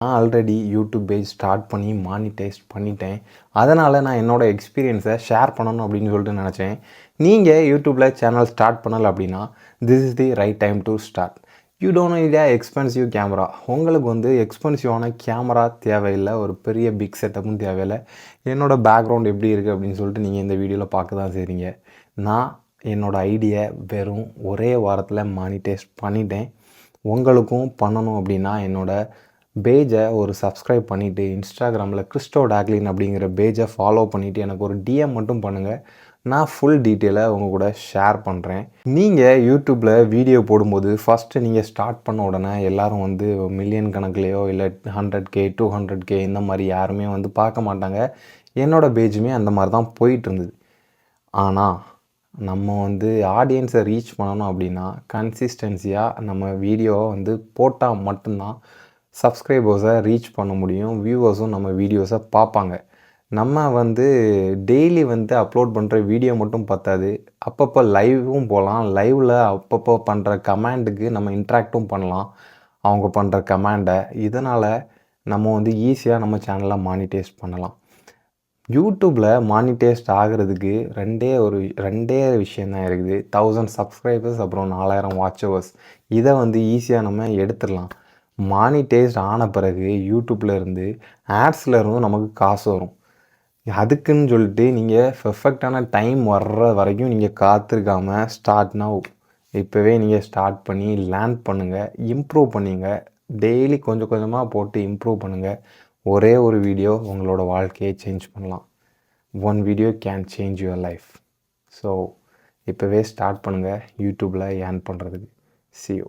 நான் already YouTube page start பண்ணி monetise பண்ணிட்டேன். அதனால் நான் என்னோடய எக்ஸ்பீரியன்ஸை ஷேர் பண்ணணும் அப்படின்னு சொல்லிட்டு நினச்சேன். நீங்கள் யூடியூப்பில் சேனல் ஸ்டார்ட் பண்ணலை அப்படின்னா this is the right time to start. You don't need a expensive camera. உங்களுக்கு வந்து எக்ஸ்பென்சிவான கேமரா தேவையில்லை, ஒரு பெரிய பிக் செட்டப்பும் தேவையில்லை. என்னோடய பேக்ரவுண்ட் எப்படி இருக்குது அப்படின்னு சொல்லிட்டு நீங்கள் இந்த வீடியோவில் பார்க்க தான் செய்கிறீங்க. நான் என்னோடய ஐடியா வெறும் ஒரே வாரத்தில் மானிட்டைஸ் பண்ணிட்டேன். உங்களுக்கும் பண்ணணும் அப்படின்னா என்னோடய பேஜை ஒரு சப்ஸ்கிரைப் பண்ணிவிட்டு இன்ஸ்டாகிராமில் கிறிஸ்டோ டாக்லின் அப்படிங்கிற பேஜை ஃபாலோ பண்ணிவிட்டு எனக்கு ஒரு டிஎம் மட்டும் பண்ணுங்கள். நான் ஃபுல் டீட்டெயிலை உங்கள் கூட ஷேர் பண்ணுறேன். நீங்கள் யூடியூப்பில் வீடியோ போடும்போது ஃபஸ்ட்டு நீங்கள் ஸ்டார்ட் பண்ண உடனே எல்லோரும் வந்து மில்லியன் கணக்குலையோ இல்லை 100K 200K இந்த மாதிரி யாருமே வந்து பார்க்க மாட்டாங்க. என்னோடய பேஜுமே அந்த மாதிரி தான் போயிட்டு இருந்தது. ஆனால் நம்ம வந்து ஆடியன்ஸை ரீச் பண்ணணும் அப்படின்னா கன்சிஸ்டன்சியாக நம்ம வீடியோவை வந்து போட்டால் மட்டும்தான் சப்ஸ்கிரைபர்ஸை ரீச் பண்ண முடியும். வியூவர்ஸும் நம்ம வீடியோஸை பார்ப்பாங்க. நம்ம வந்து டெய்லி வந்து அப்லோட் பண்ணுற வீடியோ மட்டும் பத்தாது, அப்பப்போ லைவும் போகலாம். லைவில் அப்பப்போ பண்ணுற கமெண்டுக்கு நம்ம இன்ட்ராக்டும் பண்ணலாம் அவங்க பண்ணுற கமெண்டை. இதனால் நம்ம வந்து ஈஸியாக நம்ம சேனலை மானிட்டைஸ் பண்ணலாம். யூடியூப்பில் மானிட்டைஸ்ட் ஆகிறதுக்கு ரெண்டே விஷயந்தான் இருக்குது. 1000 சப்ஸ்கிரைபர்ஸ் அப்புறம் 4000 வாட்ச் ஹவர்ஸ். இதை வந்து ஈஸியாக நம்ம எடுத்துடலாம். மானிட்டைஸ்ட் ஆன பிறகு யூடியூப்பில் இருந்து ஆட்ஸில் இருந்தும் நமக்கு காசு வரும். அதுக்குன்னு சொல்லிட்டு நீங்கள் பெர்ஃபெக்டான டைம் வர்ற வரைக்கும் நீங்கள் காத்திருக்காமல் ஸ்டார்ட் நவ். இப்போவே நீங்கள் ஸ்டார்ட் பண்ணி லேர்ன் பண்ணுங்கள், இம்ப்ரூவ் பண்ணிங்க. டெய்லி கொஞ்சம் கொஞ்சமாக போட்டு இம்ப்ரூவ் பண்ணுங்கள். ஒரே ஒரு வீடியோ உங்களோட வாழ்க்கையை சேஞ்ச் பண்ணலாம். One video can change your life. So இப்போவே ஸ்டார்ட் பண்ணுங்கள் யூடியூப்பில் ஏர்ன் பண்ணுறதுக்கு. See you.